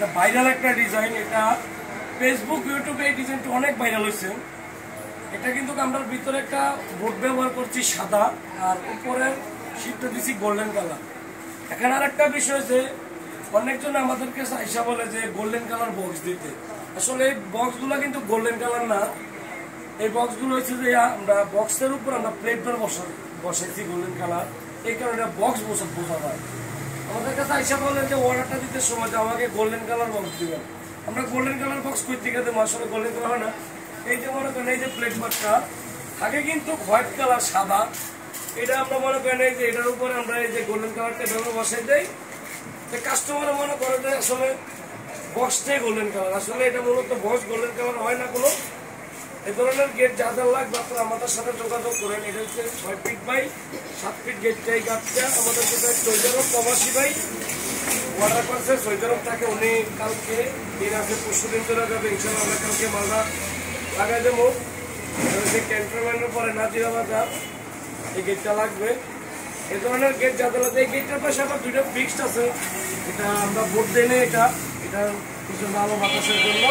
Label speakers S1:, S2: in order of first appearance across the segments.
S1: এটা ভাইরাল একটা ডিজাইন। এটা ফেসবুক ইউটিউবে এই ডিজাইনটা অনেক ভাইরাল হয়েছে। এটা কিন্তু আমরা ভিতরে একটা বোর্ড ব্যবহার করছি সাদা, আর উপরের শীটটা দিচ্ছি গোল্ডেন কালার। এখানে আর একটা বিষয় যে অনেকজন আমাদেরকে আইসা বলে যে গোল্ডেন কালার বক্স দিতে, আসলে এই বক্সগুলো কিন্তু গোল্ডেন কালার না। এই বক্সগুলো হচ্ছে যে আমরা বক্সের উপর আমরা প্লেটবার বসাইছি গোল্ডেন কালার, এই কারণে বক্স বোঝা হয়। আমাদের কাছে আইসা বলে যে অর্ডারটা দিতে সময় যে আমাকে গোল্ডেন কালার বক্স দিবেন, আমরা গোল্ডেন কালার বক্স কই থেকে দেবো, আসলে গোল্ডেন কালার হয় না। এই যে মনে করেন এই যে প্লেটবারটা থাকে কিন্তু হোয়াইট কালার সাদা, এটা আমরা মনে করেন এই যে এটার উপরে আমরা এই যে গোল্ডেন কালারটা ব্যবহার বসাই দেই। কাস্টমার মনে করে যে আসলে বক্সটাই গোল্ডেন কালার, আসলে এটা মূলত বক্স গোল্ডেন কালার হয় না কোনো। এই ধরনের গেট যাদের লাগবে আপনারা আমাদের সাথে যোগাযোগ করেন। এটা হচ্ছে 6 ফিট বাই 7 ফিট গেটটা। এই গাছটা আমাদের কোথায় সৈজরম প্রবাসী ভাই অর্ডার করছে। সৈজরম থাকে, উনি কালকে দিন আছে, পরশু দিন চলে যাবে ইনশাল্লাহ। আমরা কালকে মালটা লাগাই দেবো। ক্যান্টনমেন্টের পরে নাজিরা বাজার এই গেটটা লাগবে। এই ধরনের গেট যাদের লাগবে, এই গেটটার পাশে আবার দুইটা ফিক্সড আছে। এটা আমরা বোর্ড দিই না, এটা কিছু ভালো বাতাসের জন্য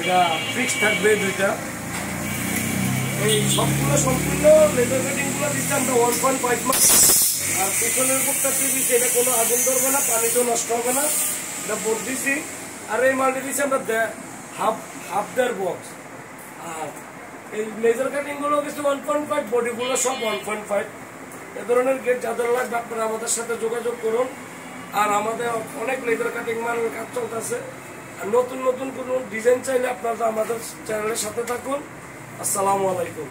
S1: এটা ফিক্সড থাকবে দুইটা। এই সবগুলো সম্পূর্ণ লেজার কাটিংগুলো দিচ্ছি আমরা 1.5 মাস। আর পিছনের উপরটা দিচ্ছি, এটা কোনো আগুন ধরবে না, পানিতেও নষ্ট হবে না, এটা বোর্ড দিচ্ছি। আর এই মালটি দিচ্ছি আমরা হাফ দেয়ার বক্স। আর এই লেজার কাটিংগুলো কিছু 1.5, বডিগুলো সব 1.5। এ ধরনের গেট যাদের লাগবে আপনারা আমাদের সাথে যোগাযোগ করুন। আর আমাদের অনেক লেজার কাটিং মাল কাজ চলতেছে। আর নতুন নতুন কোনো ডিজাইন চাইলে আপনারা আমাদের চ্যানেলের সাথে থাকুন। আসসালামু আলাইকুম।